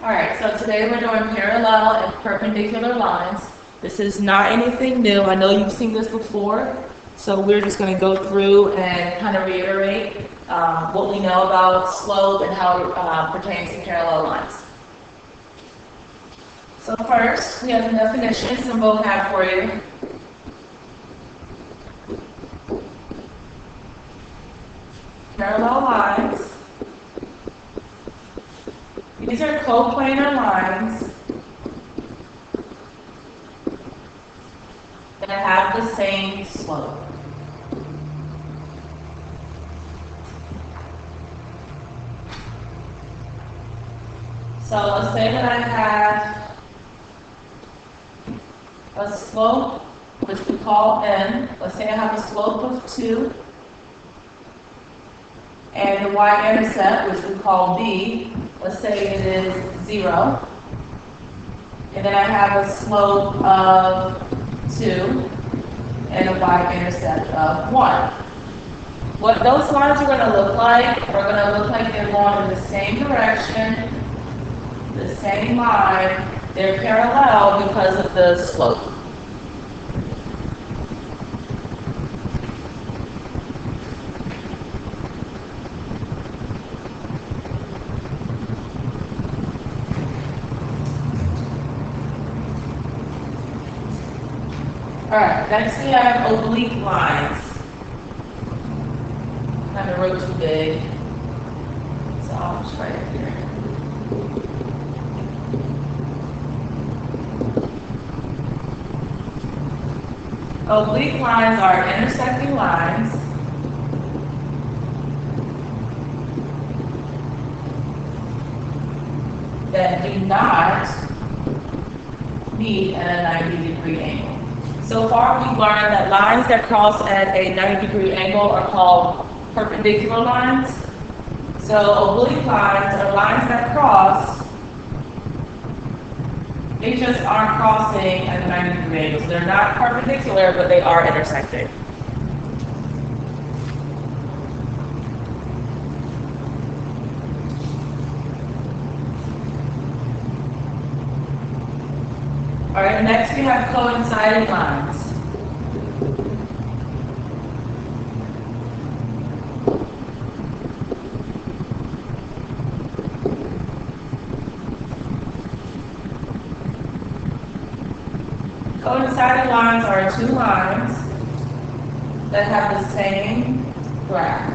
Alright, so today we're doing parallel and perpendicular lines. This is not anything new. I know you've seen this before, so we're just going to go through and kind of reiterate what we know about slope and how it pertains to parallel lines. So first, we have some definitions, some vocab for you. Parallel lines. These are coplanar lines that have the same slope. So let's say that I have a slope, which we call n. Let's say I have a slope of 2, and the y-intercept, which we call b, let's say it is 0. And then I have a slope of 2 and a y-intercept of 1. What those lines are going to look like they're going in the same direction, the same line. They're parallel because of the slope. Alright, next we have oblique lines. Kind of wrote too big, so I'll just write it here. Oblique lines are intersecting lines that do not meet at a 90-degree angle. So far, we've learned that lines that cross at a 90-degree angle are called perpendicular lines. So oblique lines are lines that cross, they just aren't crossing at a 90-degree angle. So they're not perpendicular, but they are intersecting. All right, next we have coinciding lines. Coinciding lines are two lines that have the same graph.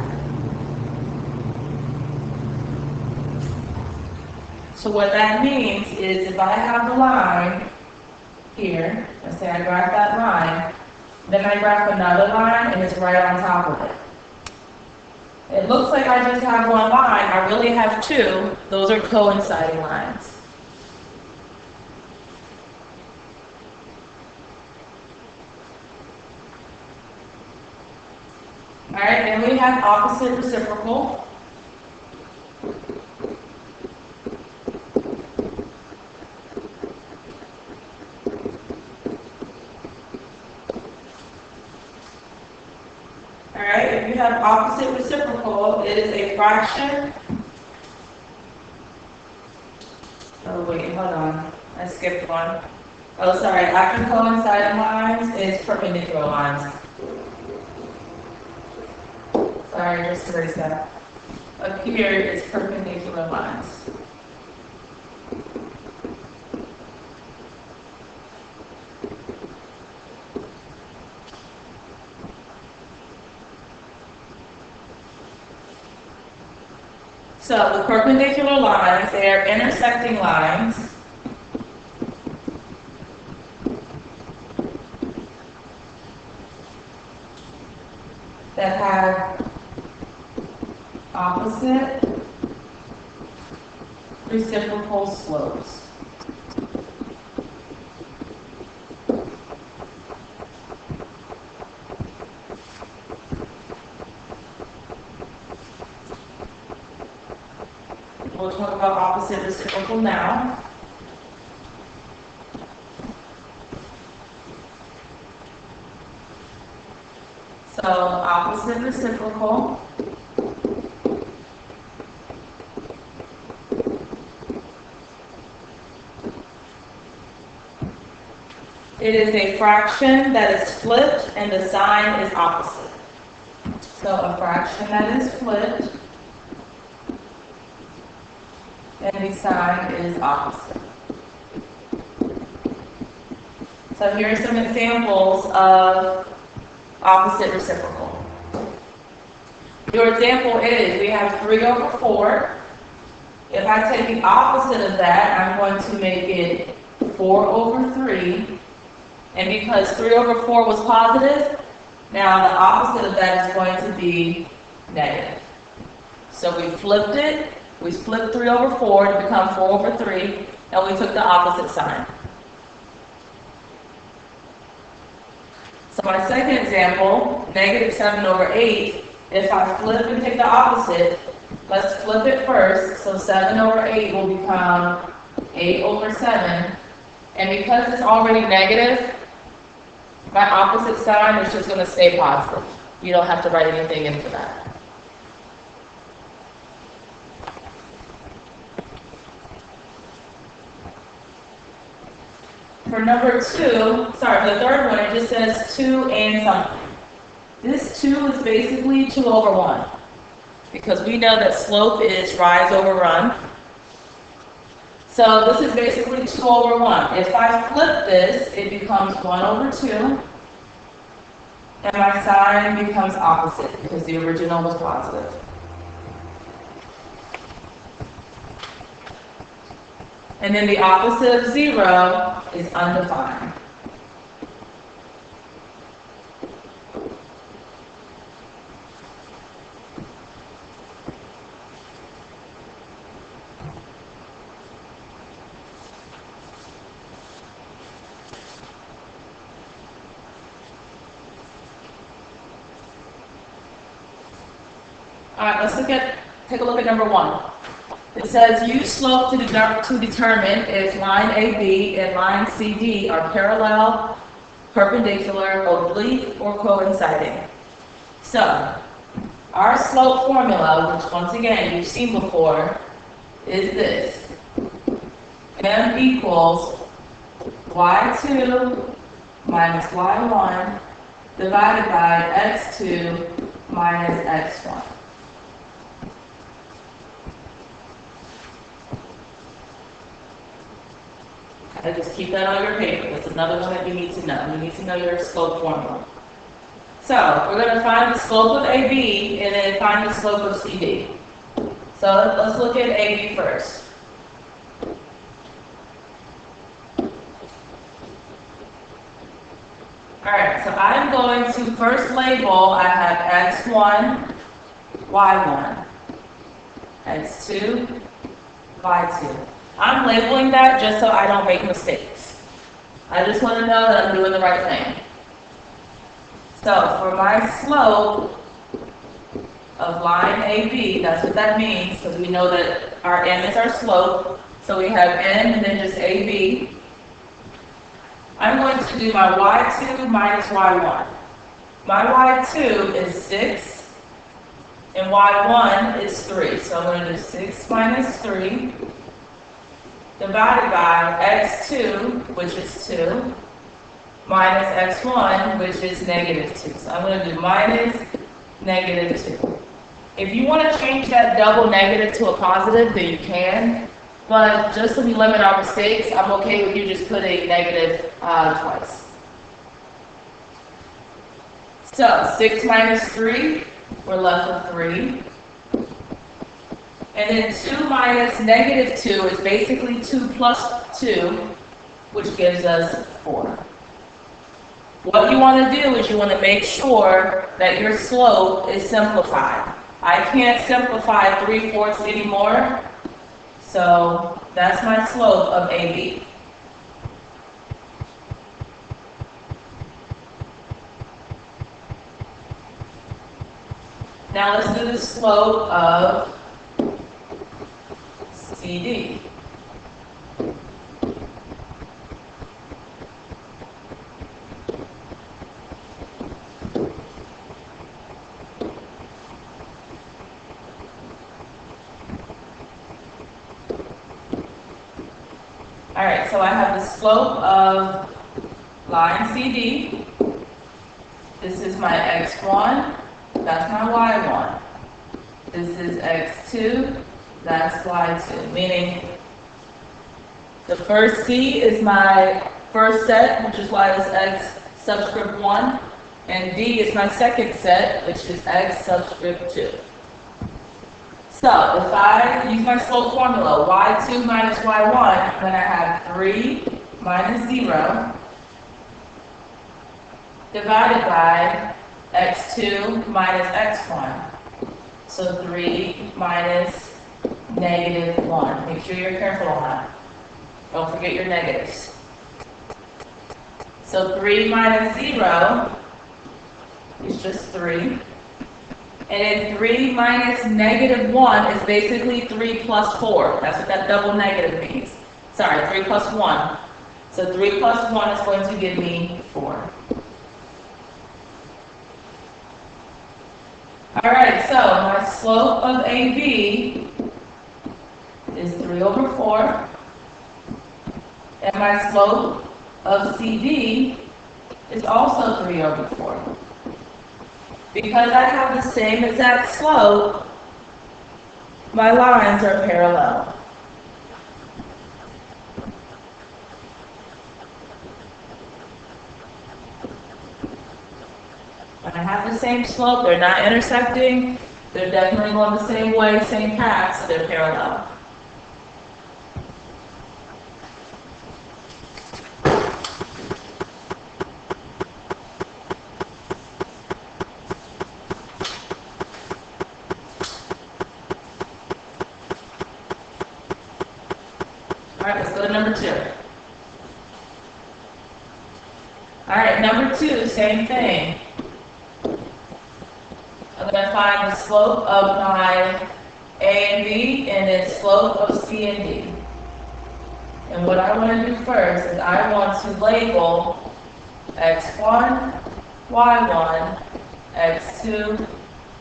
So what that means is if I have a line here, let's say I graph that line, then I graph another line and it's right on top of it. It looks like I just have one line, I really have two. Those are coinciding lines. Alright, then we have opposite reciprocal. Alright, if you have opposite reciprocal, it is a fraction. Oh wait, hold on. I skipped one. Oh sorry, after coinciding lines is perpendicular lines. Sorry, just erase that. Up here is perpendicular lines. So the perpendicular lines, they are intersecting lines that have opposite reciprocal slopes. We'll talk about opposite reciprocal now. So opposite reciprocal it is a fraction that is flipped and the sign is opposite. So a fraction that is flipped and the sign is opposite. So here are some examples of opposite reciprocal. Your example is, we have 3/4. If I take the opposite of that, I'm going to make it 4/3. And because 3/4 was positive, now the opposite of that is going to be negative. So we flipped it. We flipped 3/4 to become 4/3, and we took the opposite sign. So my second example, -7/8, if I flip and take the opposite, let's flip it first. So 7/8 will become 8/7. And because it's already negative, my opposite sign is just going to stay positive. You don't have to write anything in for that. For number 2, for the third one, it just says 2 and something. This 2 is basically 2/1, because we know that slope is rise over run. So this is basically 2/1. If I flip this, it becomes 1/2, and my sign becomes opposite because the original was positive. And then the opposite of 0 is undefined. All right, take a look at number 1. It says use slope to determine if line AB and line CD are parallel, perpendicular, oblique, or coinciding. So, our slope formula, which once again you've seen before, is this. M equals y2 minus y1 divided by x2 minus x1. Just keep that on your paper. That's another one that you need to know. You need to know your slope formula. So we're going to find the slope of AB and then find the slope of CD. So let's look at AB first. Alright, so I'm going to first label, I have x1, y1, x2, y2. I'm labeling that just so I don't make mistakes. I just want to know that I'm doing the right thing. So for my slope of line AB, that's what that means, because we know that our M is our slope. So we have N and then just AB. I'm going to do my y2 minus y1. My y2 is 6, and y1 is 3. So I'm going to do 6 minus 3. Divided by x2, which is 2, minus x1, which is -2. So I'm going to do minus -2. If you want to change that double negative to a positive, then you can. But just so we limit our mistakes, I'm okay with you just putting negative twice. So 6 minus 3, we're left with 3. And then 2 minus -2 is basically 2 plus 2, which gives us 4. What you want to do is you want to make sure that your slope is simplified. I can't simplify 3/4 anymore, so that's my slope of AB. Now let's do the slope of CD. All right, so I have the slope of line CD. This is my X1, that's my Y1. This is X2, that's Y2, meaning the first C is my first set, which is Y is X subscript 1, and D is my second set, which is X subscript 2. So if I use my slope formula, Y2 minus Y1, then I have 3 minus 0 divided by X2 minus X1. So 3 minus negative 1. Make sure you're careful on that. Don't forget your negatives. So 3 minus 0 is just 3. And then 3 minus negative 1 is basically 3 plus 4. That's what that double negative means. Sorry, 3 plus 1. So 3 plus 1 is going to give me 4. All right, so my slope of AB is 3 over 4. And my slope of CD is also 3 over 4. Because I have the same exact slope, my lines are parallel. When I have the same slope, they're not intersecting, they're definitely going the same way, same path, so they're parallel. All right, let's go to number 2. All right, number 2, same thing. I'm going to find the slope of my A and B and then slope of C and D. And what I want to do first is I want to label X1, Y1, X2,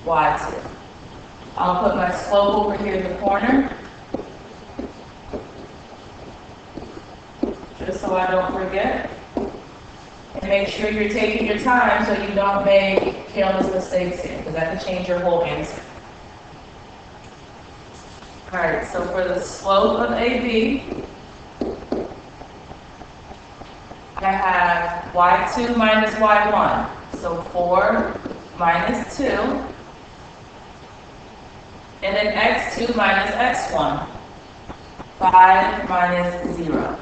Y2. I'll put my slope over here in the corner, just so I don't forget. And make sure you're taking your time so you don't make careless mistakes here, because that can change your whole answer. All right, so for the slope of AB, I have Y2 minus Y1. So 4 minus 2. And then X2 minus X1. 5 minus 0.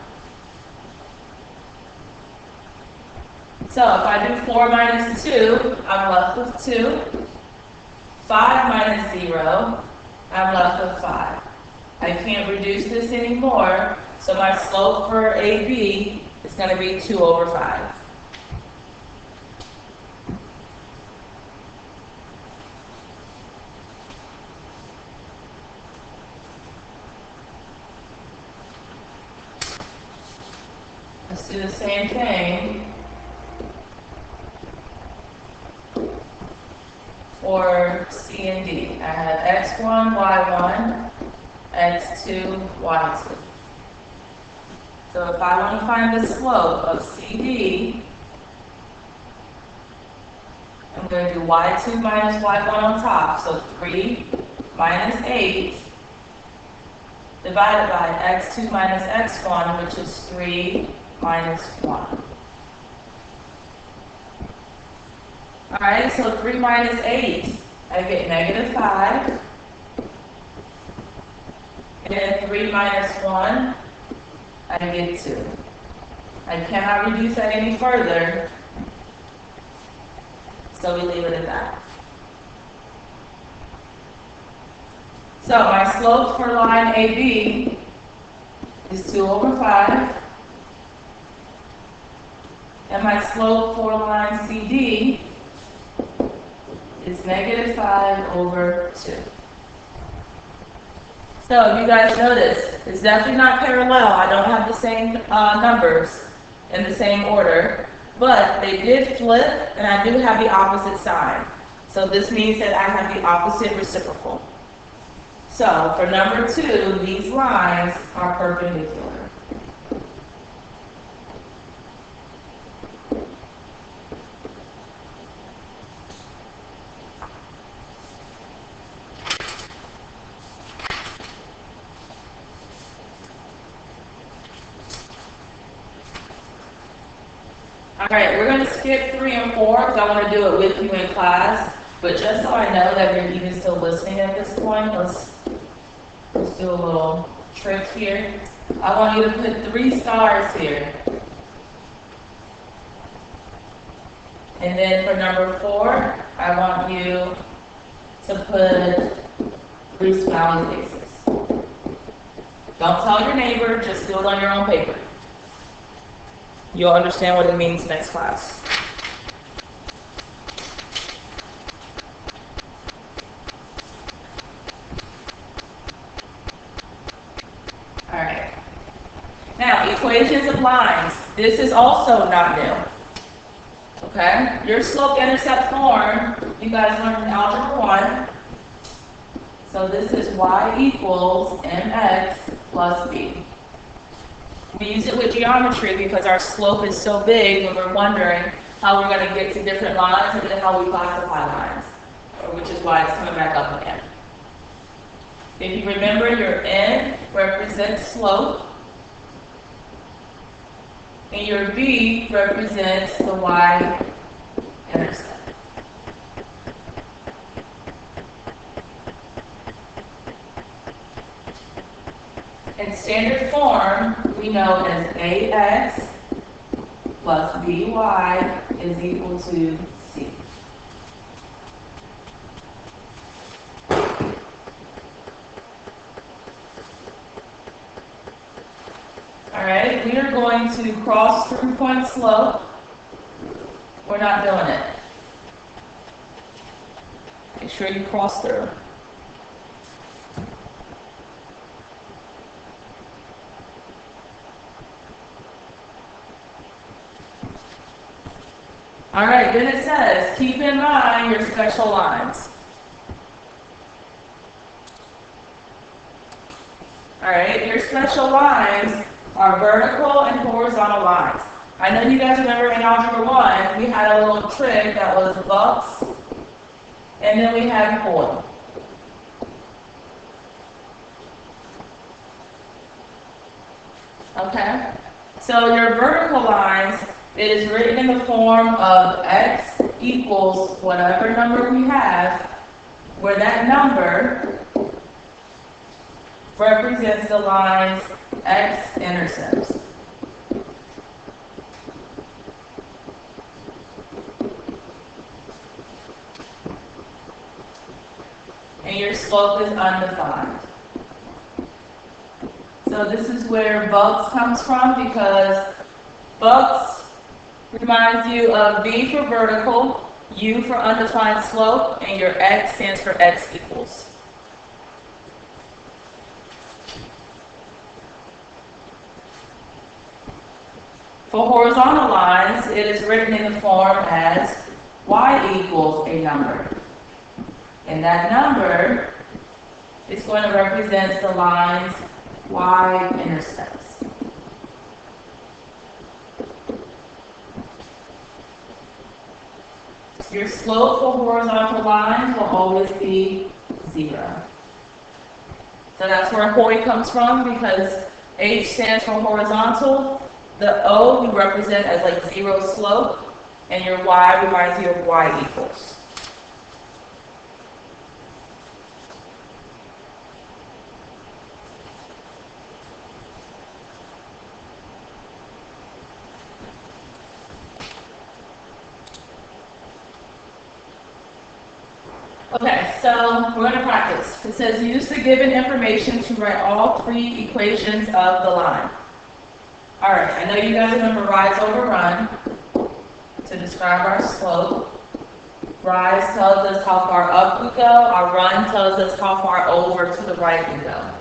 So if I do 4 minus 2, I'm left with 2. 5 minus 0, I'm left with 5. I can't reduce this anymore, so my slope for AB is going to be 2 over 5. Let's do the same thing for C and D. I have X1, Y1, X2, Y2. So if I want to find the slope of CD, I'm going to do Y2 minus Y1 on top. So 3 minus 8 divided by X2 minus X1, which is 3 minus 1. All right, so 3 minus 8, I get negative 5. And then 3 minus 1, I get 2. I cannot reduce that any further, so we leave it at that. So my slope for line AB is 2 over 5. And my slope for line CD is negative 5 over 2. So you guys notice, it's definitely not parallel. I don't have the same numbers in the same order, but they did flip, and I do have the opposite sign. So this means that I have the opposite reciprocal. So for number 2, these lines are perpendicular. All right, we're gonna skip 3 and 4 because I want to do it with you in class. But just so I know that you're even still listening at this point, let's do a little trick here. I want you to put 3 stars here. And then for number 4, I want you to put 3 smiley faces. Don't tell your neighbor, just do it on your own paper. You'll understand what it means next class. All right. Now, equations of lines. This is also not new. Okay? Your slope-intercept form, you guys learned in Algebra 1. So this is y equals mx plus b. We use it with geometry because our slope is so big when we're wondering how we're going to get to different lines and then how we classify lines, which is why it's coming back up again. If you remember, your n represents slope, and your b represents the y-intercept. In standard form, we know as ax plus by is equal to c. All right, we are going to cross through point slope. We're not doing it. Make sure you cross through. All right, then it says, keep in mind your special lines. All right, your special lines are vertical and horizontal lines. I know you guys remember in Algebra 1, we had a little trick that was bucks, and then we had foil. Okay, so your vertical lines, it is written in the form of x equals whatever number we have, where that number represents the lines x-intercepts. And your slope is undefined. So this is where bucks comes from, because bucks reminds you of V for vertical, U for undefined slope, and your X stands for X equals. For horizontal lines, it is written in the form as Y equals a number. And that number is going to represent the lines Y-intercepts. Your slope for horizontal lines will always be 0. So that's where HOI comes from, because H stands for horizontal. The O we represent as like 0 slope, and your Y reminds you of Y equals. Okay, so we're going to practice. It says use the given information to write all 3 equations of the line. All right, I know you guys remember rise over run to describe our slope. Rise tells us how far up we go. Our run tells us how far over to the right we go.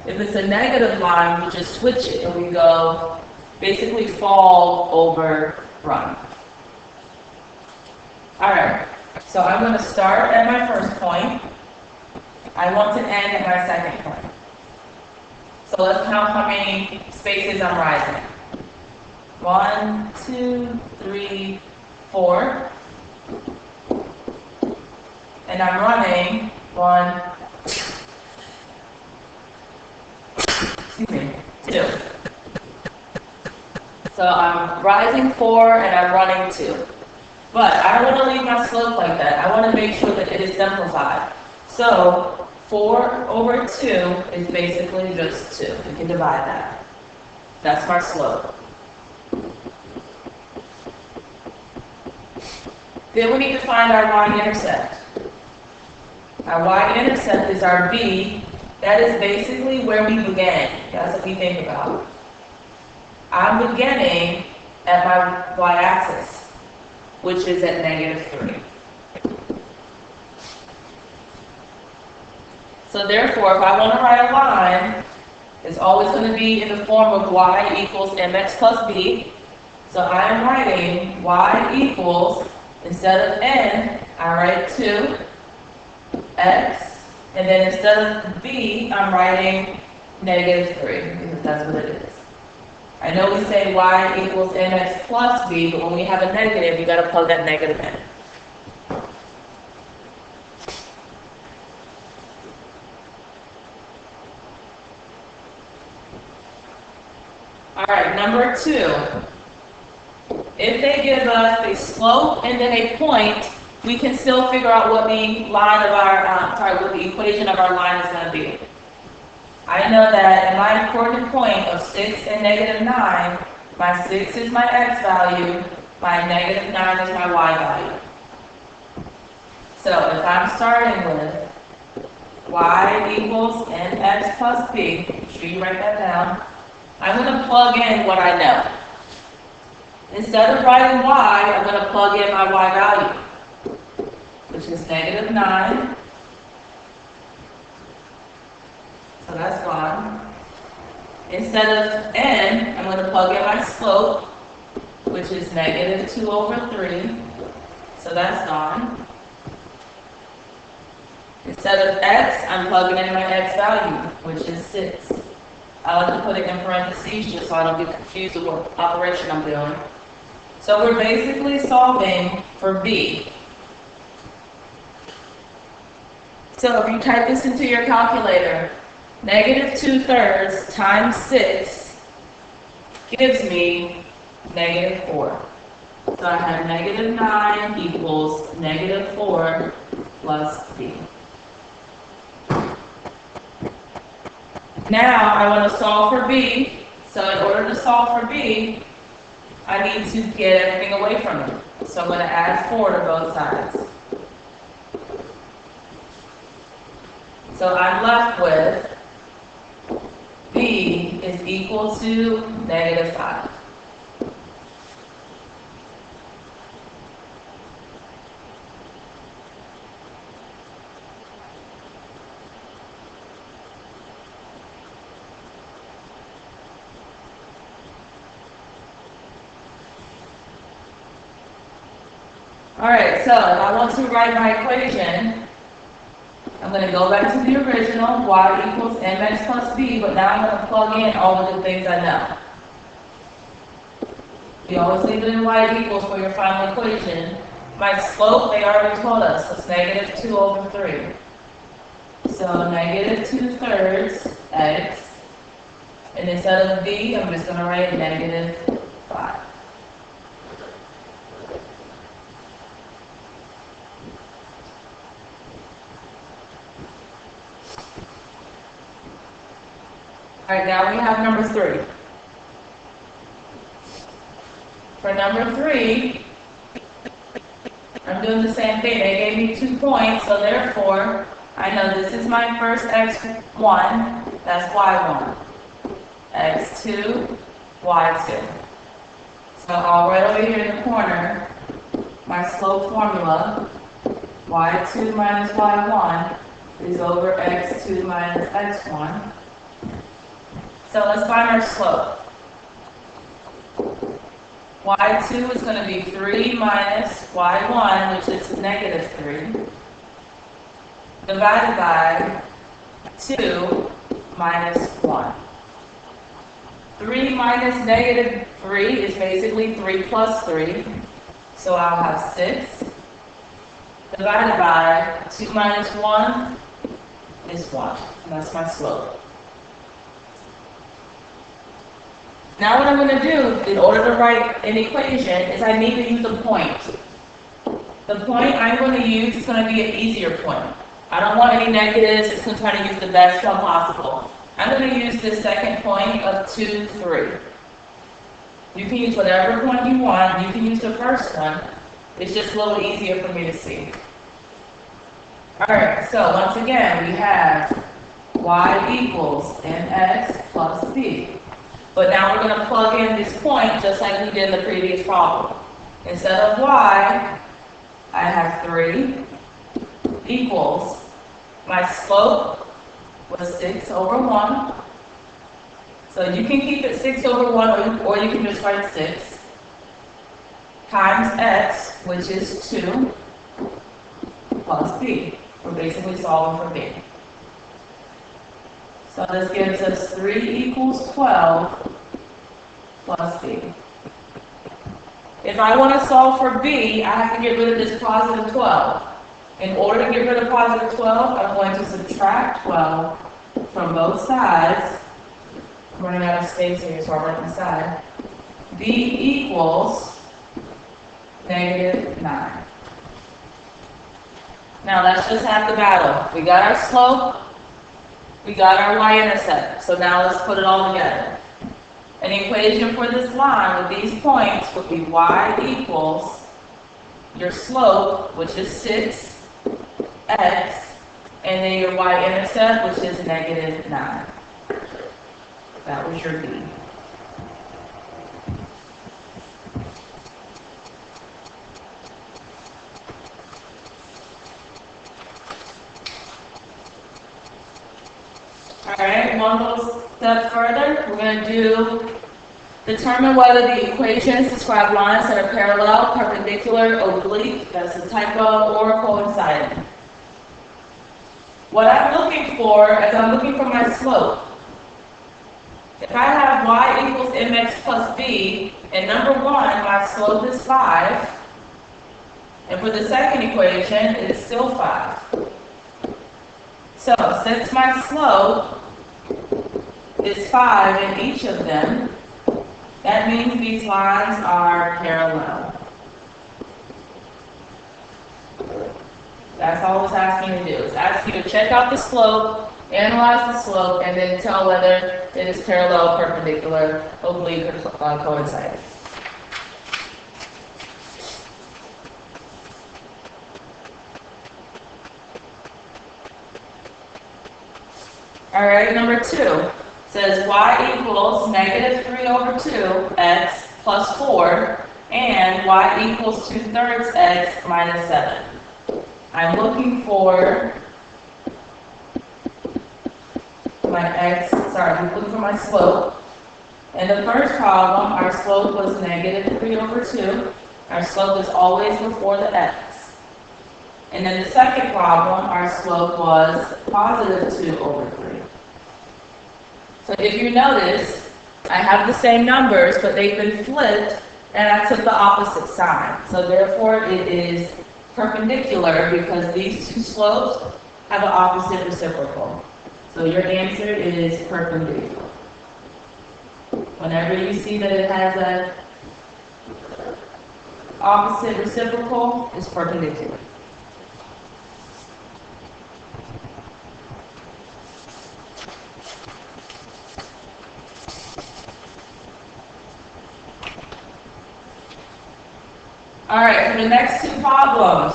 If it's a negative line, we just switch it and we go basically fall over run. All right. So I'm going to start at my first point. I want to end at my second point. So let's count how many spaces I'm rising. 1, 2, 3, 4. And I'm running 1, excuse me, 2. So So I'm rising 4 and I'm running 2. But I don't want to leave my slope like that. I want to make sure that it is simplified. So 4 over 2 is basically just 2. We can divide that. That's my slope. Then we need to find our y-intercept. Our y-intercept is our b. That is basically where we began. That's what we think about. I'm beginning at my y-axis, which is at -3. So therefore, if I want to write a line, it's always going to be in the form of y equals mx plus b. So I am writing y equals, instead of n, I write 2x, and then instead of b, I'm writing -3, because that's what it is. I know we say y equals mx plus b, but when we have a negative, you got to plug that negative in. All right, number 2. If they give us a slope and then a point, we can still figure out what the line of our, what the equation of our line is going to be. I know that in my coordinate point of 6 and -9, my 6 is my x value, my -9 is my y value. So if I'm starting with y equals mx plus b, make sure you write that down, I'm going to plug in what I know. Instead of writing y, I'm going to plug in my y value, which is -9. So that's gone. Instead of n, I'm going to plug in my slope, which is -2 over 3. So that's gone. Instead of x, I'm plugging in my x value, which is 6. I like to put it in parentheses just so I don't get confused with what operation I'm doing. So we're basically solving for b. So if you type this into your calculator, -2/3 times 6 gives me -4. So I have -9 equals -4 plus b. Now I want to solve for b. So in order to solve for b, I need to get everything away from it. So I'm going to add 4 to both sides. So I'm left with b is equal to -5. All right, so if I want to write my equation, I'm going to go back to the original, y equals mx plus b, but now I'm going to plug in all of the things I know. You always leave it in y equals for your final equation. My slope, they already told us, it's -2 over 3. So -2/3 x, and instead of b, I'm just going to write -5. All right, now we have number 3. For number 3, I'm doing the same thing. They gave me 2 points, so therefore, I know this is my first x1, that's y1. x2, y2. So I'll write over here in the corner my slope formula. y2 minus y1 is over x2 minus x1. So let's find our slope. y2 is going to be 3 minus y1, which is -3, divided by 2 minus 1. 3 minus -3 is basically 3 plus 3. So I'll have 6, divided by 2 minus 1 is 1. And that's my slope. Now what I'm going to do, in order to write an equation, is I need to use a point. The point I'm going to use is going to be an easier point. I don't want any negatives, it's going to try to use the best one possible. I'm going to use this second point of 2, 3. You can use whatever point you want, you can use the first one. It's just a little easier for me to see. Alright, so once again, we have y equals mx plus b. But now we're going to plug in this point just like we did in the previous problem. Instead of y, I have 3 equals, my slope was 6 over 1. So you can keep it 6 over 1 or you can just write 6 times x, which is 2, plus b. We're basically solving for b. So this gives us 3 equals 12 plus b. If I want to solve for b, I have to get rid of this positive 12. In order to get rid of positive 12, I'm going to subtract 12 from both sides. I'm running out of space here, so I'll write inside. b equals negative 9. Now let's just have the battle. We got our slope, we got our y-intercept. So now let's put it all together. An equation for this line with these points would be y equals your slope, which is 6, x, and then your y-intercept, which is negative 9. That was your b. Alright, one little step further, we're going to determine whether the equations describe lines that are parallel, perpendicular, oblique, that's a typo, or coinciding. What I'm looking for is I'm looking for my slope. If I have y equals mx plus b, and number 1, my slope is 5, and for the second equation, it's still 5. So, since my slope is 5 in each of them, that means these lines are parallel. That's all it's asking you to do. It's asking you to check out the slope, analyze the slope, and then tell whether it is parallel, perpendicular, oblique, or coinciding. Alright, number 2 says y equals negative 3 over 2 x plus 4 and y equals 2/3 x minus 7. I'm looking for I'm looking for my slope. In the first problem, our slope was negative 3 over 2. Our slope is always before the x. And in the second problem, our slope was positive 2 over 3. So if you notice, I have the same numbers, but they've been flipped, and I took the opposite sign. So therefore, it is perpendicular because these two slopes have an opposite reciprocal. So your answer is perpendicular. Whenever you see that it has an opposite reciprocal, it's perpendicular. All right, for the next 2 problems,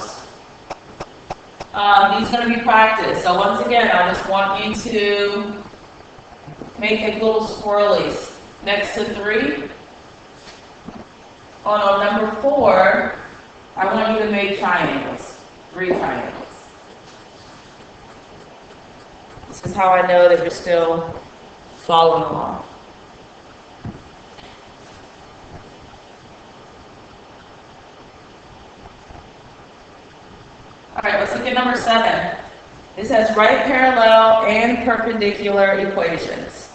these are going to be practice. So once again, I just want you to make a little swirlies next to 3. On number 4, I want you to make triangles, 3 triangles. This is how I know that you're still following along. All right, let's look at number 7. It says write parallel and perpendicular equations.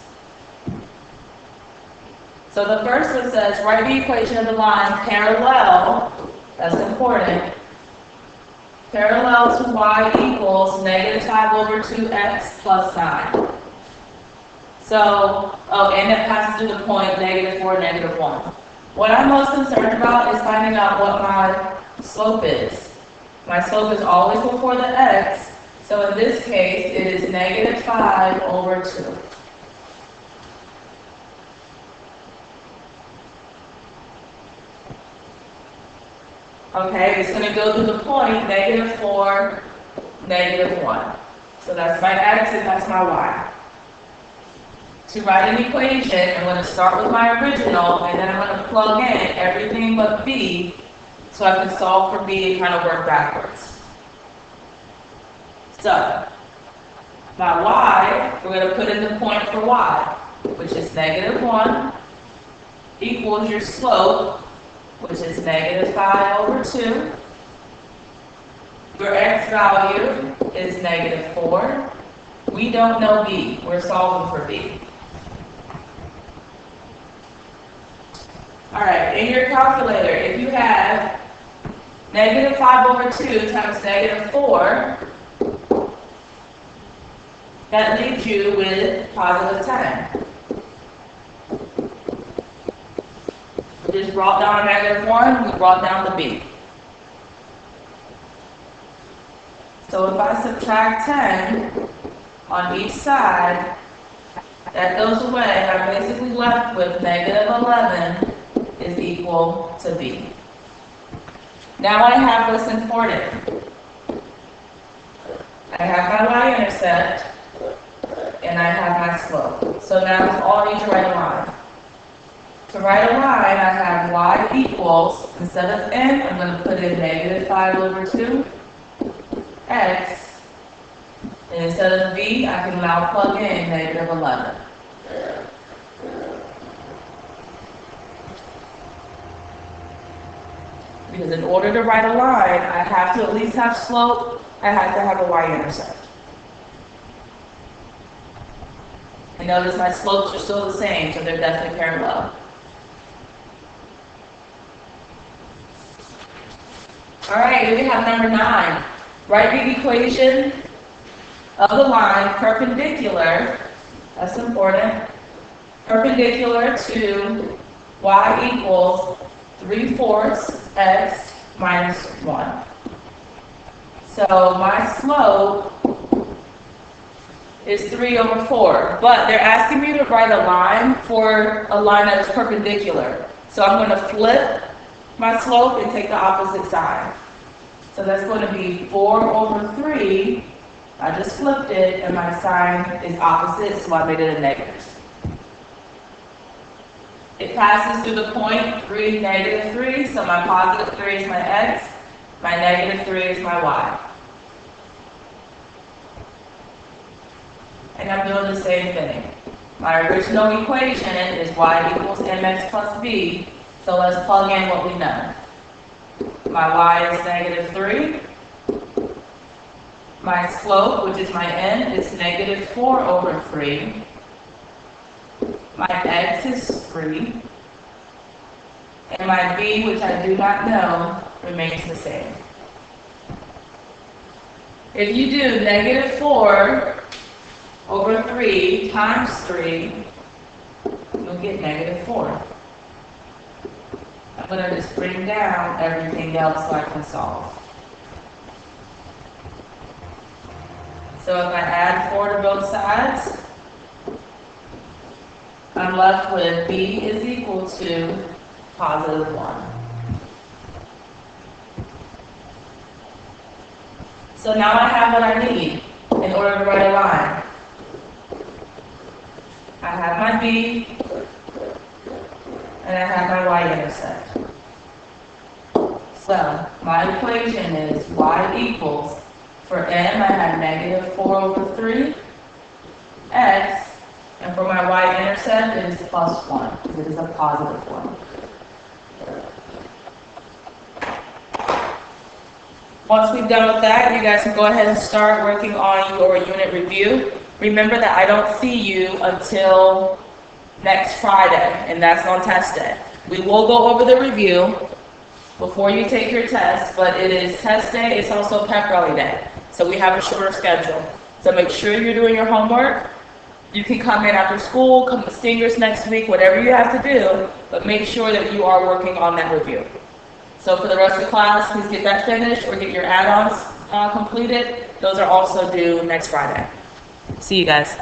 So the first one says write the equation of the line parallel, that's important, parallel to y equals negative 5 over 2x plus 9. So, oh, and it passes through the point -4, -1. What I'm most concerned about is finding out what my slope is. My slope is always before the x, so in this case, it is -5/2. Okay, it's going to go through the point -4, -1. So that's my x and that's my y. To write an equation, I'm going to start with my original, and then I'm going to plug in everything but b, so I can solve for b and kind of work backwards. So, my y, we're going to put in the point for y, which is -1, equals your slope, which is -5/2. Your x value is -4. We don't know b. We're solving for b. All right, in your calculator, if you have -5/2 times -4, that leaves you with +10. We just brought down -1, we brought down the b. So if I subtract 10 on each side, that goes away. I'm basically left with -11 is equal to b. Now I have what's important. I have my y-intercept, and I have my slope. So now I all need to write a line. To write a line, I have y equals, instead of n, I'm going to put in -5/2 x, and instead of b, I can now plug in -11. Because in order to write a line, I have to at least have slope, I have to have a y-intercept. And notice my slopes are still the same, so they're definitely parallel. All right, here we have number 9. Write the equation of the line perpendicular, that's important, perpendicular to y equals 3/4 x minus 1. So my slope is 3/4, but they're asking me to write a line for a line that is perpendicular. So I'm going to flip my slope and take the opposite side. So that's going to be 4/3. I just flipped it, and my sign is opposite, so I made it a negative. It passes through the point 3, -3, so my +3 is my x, my -3 is my y. And I'm doing the same thing. My original equation is y equals mx plus b, so let's plug in what we know. My y is -3. My slope, which is my n, is -4/3. My x is 3. And my b, which I do not know, remains the same. If you do -4/3 times 3, you'll get -4. I'm going to just bring down everything else so I can solve. So if I add 4 to both sides, I'm left with b is equal to +1. So now I have what I need in order to write a line. I have my b, and I have my y-intercept. So my equation is y equals, for m I have -4/3 x, and for my y-intercept it is +1, because it is a positive one. Once we've done with that, you guys can go ahead and start working on your unit review. Remember that I don't see you until next Friday, and that's on test day. We will go over the review before you take your test, but it is test day, it's also pep rally day. So we have a shorter schedule. So make sure you're doing your homework, You can come in after school, come to seniors next week, whatever you have to do, but make sure that you are working on that review. So for the rest of the class, please get that finished or get your add-ons completed. Those are also due next Friday. See you guys.